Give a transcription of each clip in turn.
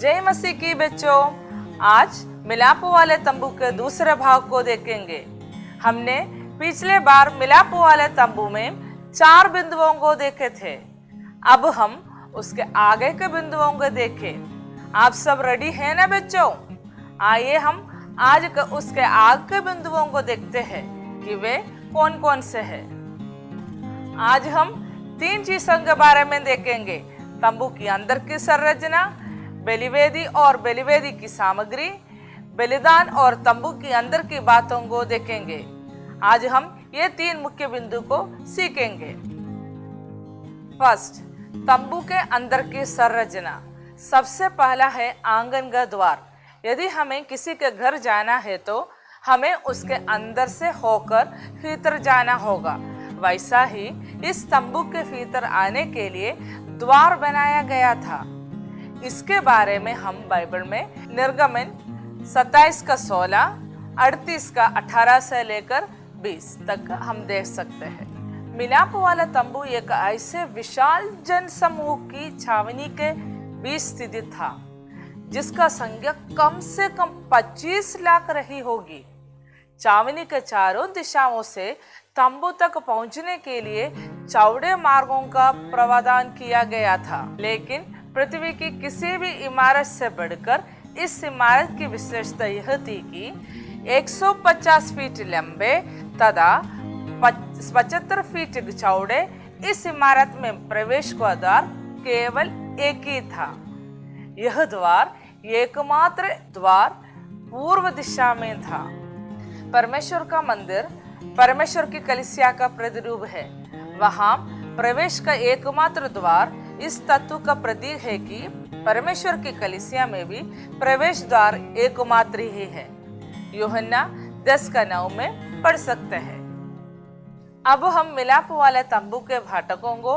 जय मसीह की बच्चों, आज मिलाप वाले तंबू के दूसरे भाग को देखेंगे। हमने पिछले बार मिलाप वाले तंबू में 4 बिंदुओं को देखे थे। अब हम उसके आगे के बिंदुओं को देखें। आप सब रेडी हैं ना बच्चों? आइए हम आज उसके आगे के बिंदुओं को देखते हैं कि वे कौन कौन से हैं। आज हम 3 चीजों के बारे में देखेंगे। तंबू की अंदर की संरचना, बलिवेदी और बलिवेदी की सामग्री, बलिदान और तंबू की अंदर की बातों को देखेंगे। आज हम ये 3 मुख्य बिंदु को सीखेंगे। फर्स्ट, तंबू के अंदर की संरचना। सबसे पहला है आंगन का द्वार। यदि हमें किसी के घर जाना है तो हमें उसके अंदर से होकर भीतर जाना होगा। वैसा ही इस तंबू के भीतर आने के लिए द्वार बनाया गया था। इसके बारे में हम बाइबल में निर्गमन 27 का 16, 38 का 18 से लेकर 20 तक हम देख सकते हैं। मिलाप वाला तंबू एक ऐसे विशाल जन समूह की छावनी के बीच स्थित था जिसका संख्या कम से कम 25 लाख रही होगी। छावनी के चारों दिशाओं से तंबू तक पहुंचने के लिए चौड़े मार्गों का प्रावधान किया गया था, लेकिन पृथ्वी की किसी भी इमारत से बढ़कर इस इमारत की विशेषता यह थी कि 150 फीट लंबे तथा 75 फीट चौड़े इस इमारत में प्रवेश का द्वार केवल एक ही था। यह द्वार एकमात्र द्वार पूर्व दिशा में था। परमेश्वर का मंदिर परमेश्वर की कलीसिया का प्रतिरूप है। वहां प्रवेश का एकमात्र द्वार इस तत्व का प्रतीक है कि परमेश्वर की कलीसिया में भी प्रवेश द्वार एकमात्र ही है। यूहन्ना 10 का 9 में पढ़ सकते हैं। अब हम मिलाप वाले तंबू के फाटकों को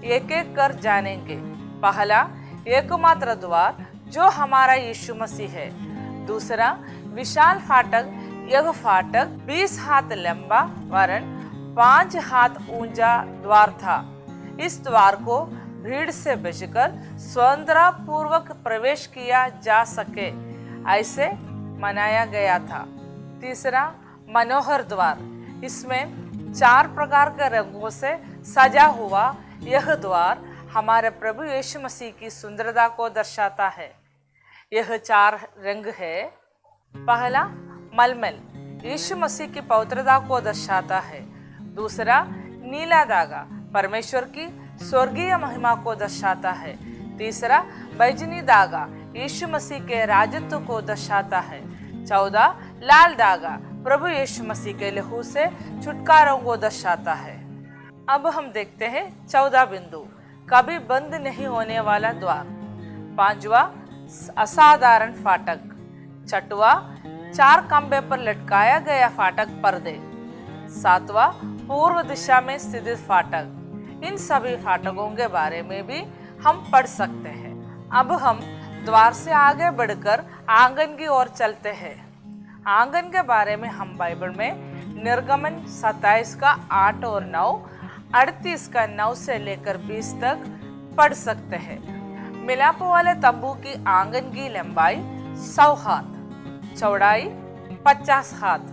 एक एक कर जानेंगे। पहला, एकमात्र द्वार जो हमारा यीशु मसीह है। दूसरा, विशाल फाटक। यह फाटक 20 हाथ लंबा वरन 5 हाथ ऊंचा द्वार था। इस द्वार को भीड़ से बचकर स्वतंत्रता पूर्वक प्रवेश किया जा सके ऐसे बनाया गया था। तीसरा, मनोहर द्वार। इसमें 4 प्रकार के रंगों से सजा हुआ यह द्वार हमारे प्रभु यीशु मसीह की सुंदरता को दर्शाता है। यह 4 रंग है। पहला, मलमल, यीशु मसीह की पवित्रता को दर्शाता है। दूसरा, नीला धागा, परमेश्वर की स्वर्गीय महिमा को दर्शाता है। तीसरा, बैजनी धागा, यीशु मसीह के राजत्व को दर्शाता है। 14, लाल धागा, प्रभु यीशु मसीह के लहू से छुटकारों को दर्शाता है। अब हम देखते हैं 14 बिंदु। कभी बंद नहीं होने वाला द्वार। 5वां, असाधारण फाटक। 6वां, 4 खंबे पर लटकाया गया फाटक पर्दे। 7वां, पूर्व दिशा में स्थित फाटक। इन सभी फाटकों के बारे में भी हम पढ़ सकते हैं। अब हम द्वार से आगे बढ़कर आंगन की ओर चलते हैं। आंगन के बारे में हम बाइबल में निर्गमन 27 का 8 और 9, 38 का 9 से लेकर 20 तक पढ़ सकते हैं। मिलाप वाले तंबू की आंगन की लंबाई 100 हाथ, चौड़ाई 50 हाथ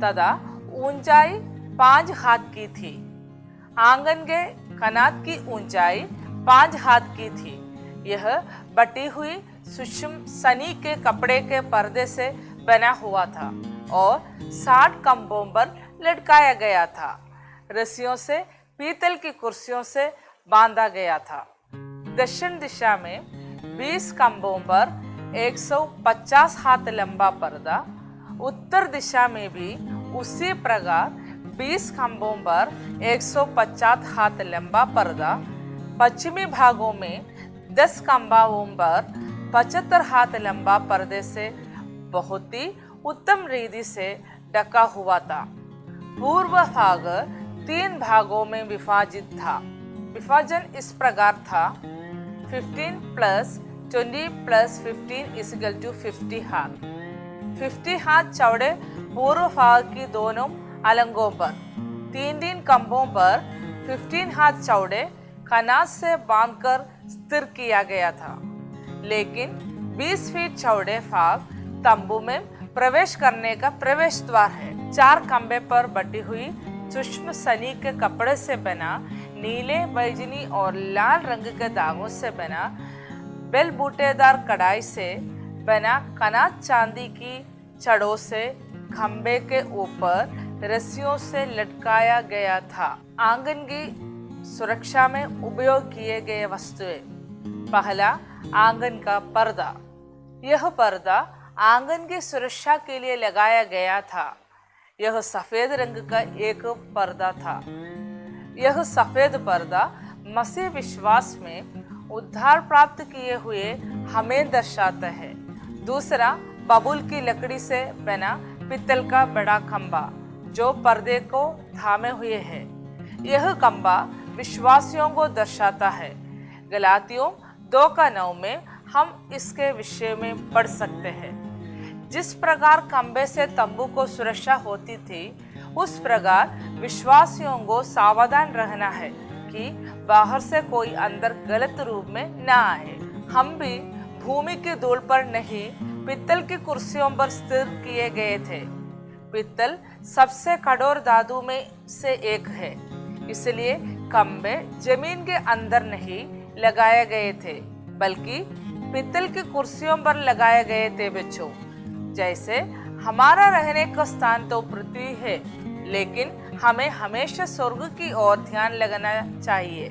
तथा ऊंचाई 5 हाथ की थी। आंगन के कनात की ऊंचाई 5 हाथ की थी। यह बटी हुई सूक्ष्म सनी के कपड़े के पर्दे से बना हुआ था और 60 खंभों पर लटकाया गया था। रस्सियों से पीतल की कुर्सियों से बांधा गया था। दक्षिण दिशा में 20 खंभों पर 150 हाथ लंबा पर्दा, उत्तर दिशा में भी उसी प्रकार 20 खंभों पर 150 हाथ लंबा पर्दा, पश्चिमी भागों में 10 खंभों पर 75 हाथ लंबा पर्दे से बहुत ही उत्तम रीति से ढका हुआ था। पूर्व भाग 3 भागों में विभाजित था। विभाजन इस प्रकार था: 15 + 20 + 15 = 50 हाथ। 50 हाथ चौड़े पूर्व भाग की दोनों अलंगों पर। 3 खंभों पर 15 हाथ चौड़े कनात से बांधकर स्थिर किया गया था। लेकिन 20 फीट चौड़े फाग तंबू में प्रवेश करने का प्रवेश द्वार है। 4 खंबे पर बटी हुई सूक्ष्म सनी के कपड़े से बना नीले, बैगनी और लाल रंग के धागों से बना बेल बूटेदार कढ़ाई से बना कनात चांदी की छड़ों से खंबे के ऊपर रस्सियों से लटकाया गया था। आंगन की सुरक्षा में उपयोग किए गए वस्तुएं। पहला, आंगन का पर्दा। यह पर्दा आंगन की सुरक्षा के लिए लगाया गया था। यह सफेद रंग का एक पर्दा था। यह सफेद पर्दा मसीह विश्वास में उद्धार प्राप्त किए हुए हमें दर्शाता है। दूसरा, बबूल की लकड़ी से बना पित्तल का बड़ा खंबा जो पर्दे को थामे हुए है। यह खंबा विश्वासियों को दर्शाता है। गलातियों 2:9 में हम इसके विषय में पढ़ सकते हैं। जिस प्रकार खंबे से तंबू को सुरक्षा होती थी, उस प्रकार विश्वासियों को सावधान रहना है कि बाहर से कोई अंदर गलत रूप में न आए। हम भी भूमि की धूल पर नहीं, पित्तल की कुर्सियों पर स्थिर किए गए थे। पित्तल सबसे कठोर धातु में से एक है, इसलिए खंबे जमीन के अंदर नहीं लगाए गए थे, बल्कि पित्तल की कुर्सियों पर लगाए गए थे। बच्चों, जैसे हमारा रहने का स्थान तो पृथ्वी है, लेकिन हमें हमेशा स्वर्ग की ओर ध्यान लगाना चाहिए।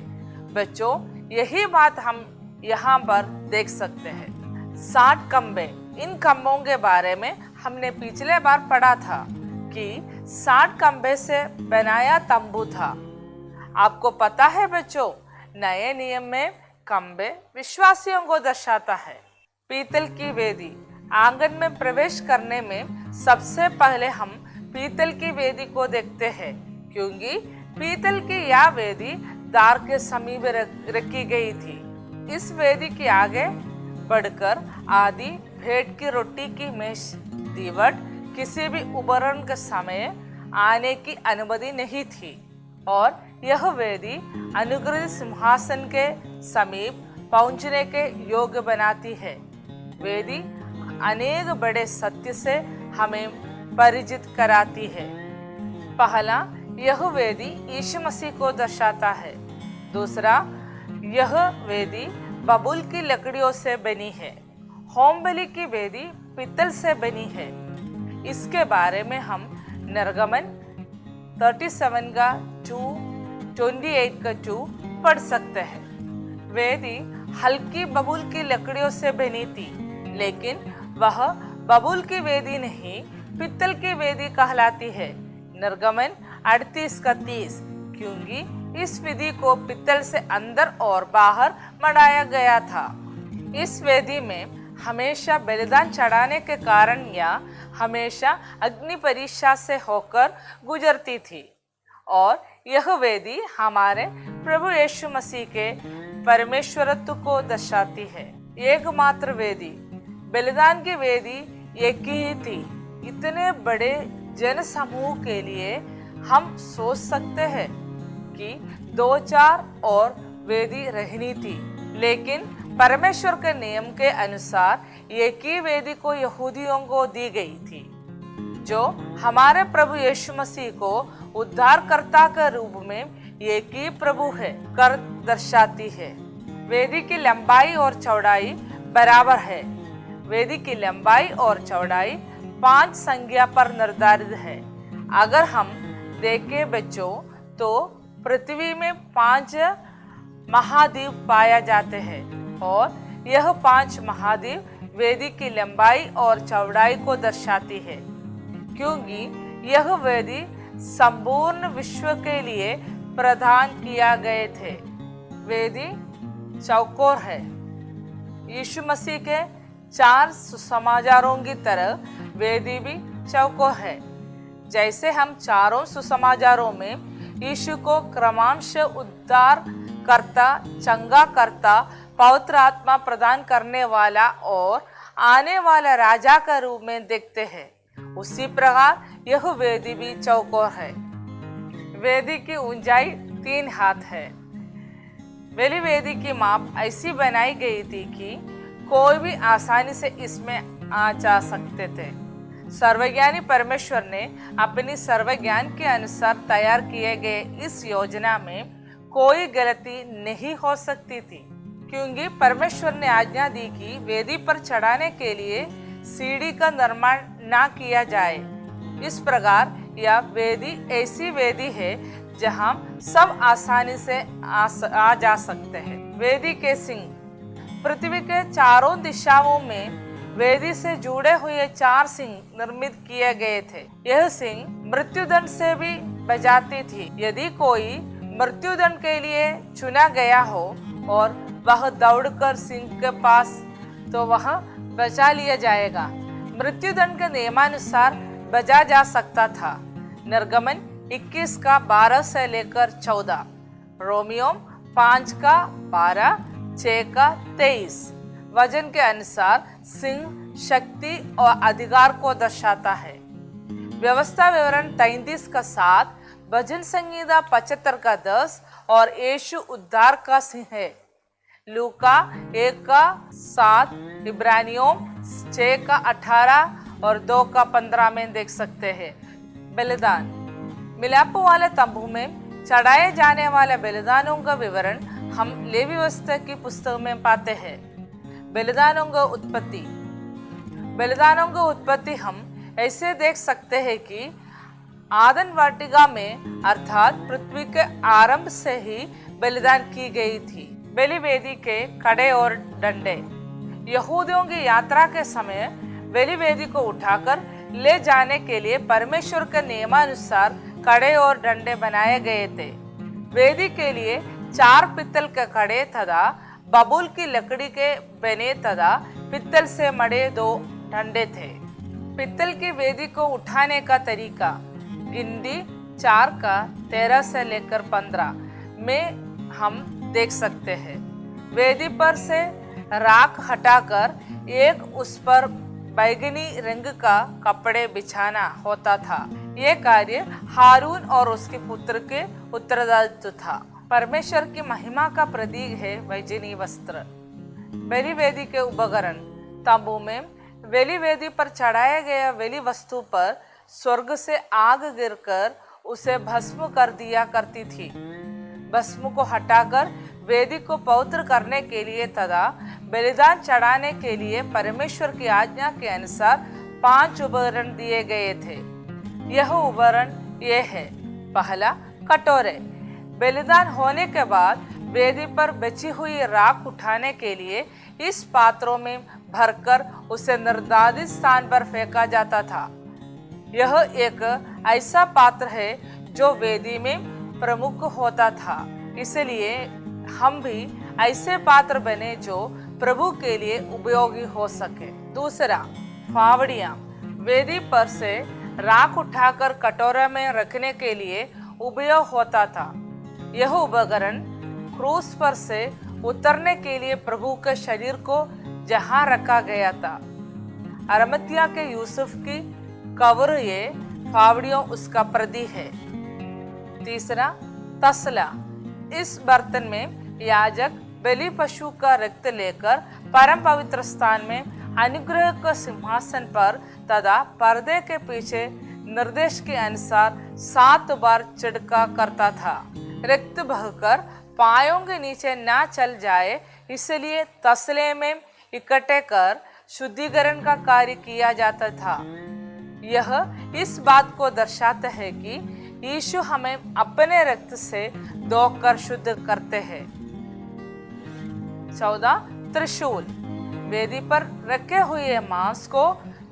बच्चों, यही बात हम यहाँ पर देख सकते हैं। 60 खंबे। इन खंभों के बारे में हमने पिछले बार पढ़ा था कि 60 खंबे से बनाया तंबू था। आपको पता है बच्चों, नए नियम में खंबे विश्वासियों को दर्शाता है। पीतल की वेदी। आंगन में प्रवेश करने में सबसे पहले हम पीतल की वेदी को देखते हैं, क्योंकि पीतल की यह वेदी द्वार के समीप रखी गई थी। इस वेदी के आगे बढ़कर आदि भेंट की रोटी की मेज दीवट किसी भी उपकरण के समय आने की अनुमति नहीं थी, और यह वेदी अनुग्रहित सिंहासन के समीप पहुंचने के योग्य बनाती है। वेदी अनेक बड़े सत्य से हमें परिचित कराती है। पहला, यह वेदी यीशु मसीह को दर्शाता है। दूसरा, यह वेदी बबूल की लकड़ियों से बनी है। होम बलि की वेदी पित्तल से बनी है। इसके बारे में हम निर्गमन 37 का 2, 28 का 2 पढ़ सकते हैं। वेदी हल्की बबूल की लकड़ियों से बनी थी, लेकिन वह बबूल की वेदी नहीं, पित्तल की वेदी कहलाती है। निर्गमन 38 का 30, क्योंकि इस विधि को पित्तल से अंदर और बाहर मढ़ाया गया था। इस वेदी में हमेशा बलिदान चढ़ाने के कारण या हमेशा अग्नि परीक्षा से होकर गुजरती थी, और यह वेदी हमारे प्रभु यीशु मसीह के परमेश्वरत्व को दर्शाती है। एकमात्र वेदी, बलिदान की वेदी एक ही थी। इतने बड़े जन समूह के लिए हम सोच सकते हैं कि 2-4 और वेदी रहनी थी, लेकिन परमेश्वर के नियम के अनुसार एक ही वेदी को यहूदियों को दी गई थी, जो हमारे प्रभु यीशु मसीह को उद्धारकर्ता के रूप में एक ही प्रभु है कर दर्शाती है। वेदी की लंबाई और चौड़ाई बराबर है। वेदी की लंबाई और चौड़ाई 5 संख्या पर निर्धारित है। अगर हम देखें बच्चों, तो पृथ्वी में 5 महाद्वीप पाया जाते हैं, और यह 5 महाद्वीप वेदी की लंबाई और चौड़ाई को दर्शाती है, क्योंकि यह वेदी संपूर्ण विश्व के लिए प्रदान किया गए थे। वेदी चौकोर है। यीशु मसीह के 4 सुसमाचारों की तरह वेदी भी चौकोर है। जैसे हम चारों सुसमाचारों में यीशु को क्रमशः उद्धार करता, चंगा करता, पवित्र आत्मा प्रदान करने वाला और आने वाला राजा का रूप में देखते हैं, उसी प्रकार यह वेदी भी चौकोर है। वेदी की ऊंचाई 3 हाथ है। वेदी की माप ऐसी बनाई गई थी कि कोई भी आसानी से इसमें आ जा सकते थे। सर्वज्ञानी परमेश्वर ने अपनी सर्वज्ञान के अनुसार तैयार किए गए इस योजना में कोई गलती नहीं हो सकती थी, क्योंकि परमेश्वर ने आज्ञा दी कि वेदी पर चढ़ाने के लिए सीढ़ी का निर्माण ना किया जाए। इस प्रकार यह वेदी ऐसी वेदी है जहां सब आसानी से आ जा सकते हैं। वेदी के सिंह। पृथ्वी के चारों दिशाओं में वेदी से जुड़े हुए 4 सिंह निर्मित किए गए थे। यह सिंह मृत्युदंड से भी बचाती थी। यदि कोई मृत्युदंड के लिए चुना गया हो और वह दौड़कर सिंह के पास, तो वह बचा लिया जाएगा। मृत्युदंड के नियमानुसार बचा जा सकता था। निर्गमन 21 का 12 से लेकर 14, रोमियो 5 का 12, 6 का 23। वजन के अनुसार सिंह शक्ति और अधिकार को दर्शाता है। व्यवस्था विवरण 33 का 7, भजन संगीता 75 का 10 और यीशु उद्धार का सिंह है। लूका 1 का 7, इब्रानियों 6 का 18 और 2 का 15 में देख सकते हैं। बलिदान। मिलाप वाले तंबू में चढ़ाए जाने वाले बलिदानों का विवरण हम लेवी व्यवस्था की पुस्तक में पाते हैं। बलिदानों की उत्पत्ति। बलिदानों की उत्पत्ति हम ऐसे देख सकते हैं कि आदन वाटिका में अर्थात पृथ्वी के आरंभ से ही बलिदान की गई थी। बलिवेदी के कड़े और डंडे। यहूदियों की यात्रा के समय बलिवेदी को उठाकर ले जाने के लिए परमेश्वर के नियमानुसार कड़े और डंडे बनाए गए थे। वेदी के लिए 4 पित्तल के कड़े तथा बबूल की लकड़ी के बने तथा पित्तल से मड़े 2 डंडे थे। पित्तल की वेदी को उठाने का तरीका गिनती 4 का 13 से लेकर 15 में हम देख सकते हैं। वेदी पर से राख हटाकर एक उस पर बैगनी रंग का कपड़े बिछाना होता था। यह कार्य हारून और उसके पुत्र के उत्तरदायित्व था। परमेश्वर की महिमा का प्रतीक है बैगनी वस्त्र। बलिवेदी के उपकरण। तंबू में बलिवेदी पर चढ़ाया गया बलि वस्तु पर स्वर्ग से आग गिरकर उसे भस्म कर दिया करती थी। भस्म को हटाकर वेदी को पवित्र करने के लिए तथा बलिदान चढ़ाने के लिए परमेश्वर की आज्ञा के अनुसार 5 उपकरण दिए गए थे। यह उपकरण ये है। पहला, कटोरे। बलिदान होने के बाद वेदी पर बची हुई राख उठाने के लिए इस पात्रों में भरकर उसे निर्धारित स्थान पर फेंका जाता था। यह एक ऐसा पात्र है जो वेदी में प्रमुख होता था, इसलिए हम भी ऐसे पात्र बने जो प्रभु के लिए उपयोगी हो सके। दूसरा, फावड़ियाँ। वेदी पर से राख उठाकर कटोरा में रखने के लिए उपयोग होता था। यह उपकरण क्रूस पर से उतरने के लिए प्रभु के शरीर को जहां रखा गया था। अरमतिया के यूसुफ की कब्र ये फावड़ियों उसका प्रतीक है। तीसरा, तसला। इस बर्तन में याजक बलि पशु का रक्त लेकर परम पवित्र स्थान में अनुग्रह के सिंहासन पर तथा पर्दे के पीछे निर्देश के अनुसार 7 बार छिड़का करता था। रक्त बहकर पायों के नीचे ना चल जाए, इसलिए तसले में इकट्ठे कर शुद्धिकरण का कार्य किया जाता था। यह इस बात को दर्शाता है कि यीशु हमें अपने रक्त से धोकर शुद्ध करते हैं। 14, त्रिशूल। वेदी पर रखे हुए मांस को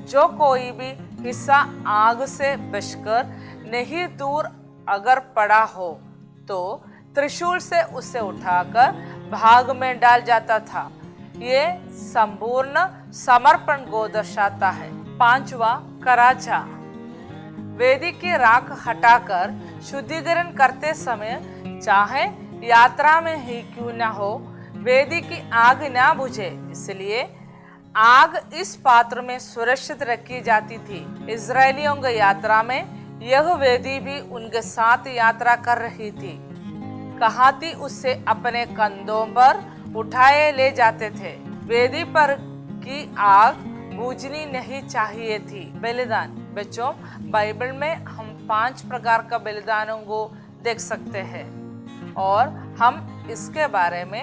जो कोई भी हिस्सा आग से बचकर नहीं दूर अगर पड़ा हो तो त्रिशूल से उसे उठाकर भाग में डाल जाता था। ये संपूर्ण समर्पण को दर्शाता है। 5वां, कराचा। वेदी की राख हटाकर शुद्धिकरण करते समय चाहे यात्रा में ही क्यों न हो, वेदी की आग ना बुझे, इसलिए आग इस पात्र में सुरक्षित रखी जाती थी। इजरायलियों की यात्रा में यह वेदी भी उनके साथ यात्रा कर रही थी। कहाती उसे अपने कंधों पर उठाए ले जाते थे। वेदी पर की आग बूझनी नहीं चाहिए थी। बलिदान। बच्चों, बाइबल में हम 5 प्रकार का बलिदानों को देख सकते हैं और हम इसके बारे में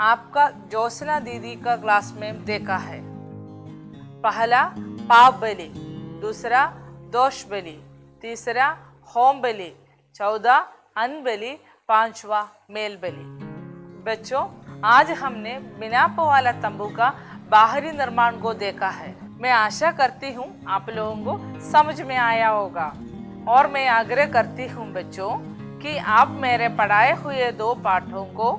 आपका ज्योत्सना दीदी का क्लास में देखा है। पहला पाप बलि, दूसरा दोष बलि, तीसरा होम बलि, 14 अन्न बलि, 5वां मेल बलि। बच्चों, आज हमने मिलाप वाला तंबू का बाहरी निर्माण को देखा है। मैं आशा करती हूँ आप लोगों को समझ में आया होगा और मैं आग्रह करती हूँ बच्चों कि आप मेरे पढ़ाए हुए 2 पाठों को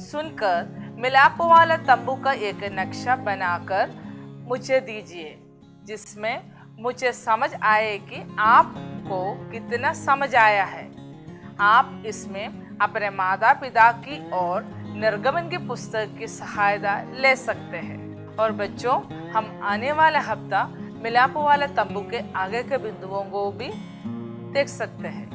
सुनकर मिलाप वाला तंबू का एक नक्शा बनाकर मुझे दीजिए, जिसमें मुझे समझ आए कि आपको कितना समझ आया है। आप इसमें अपने माता पिता की और निर्गमन की पुस्तक की सहायता ले सकते हैं। और बच्चों, हम आने वाला हफ्ता मिलाप वाला तंबू के आगे के बिंदुओं को भी देख सकते हैं।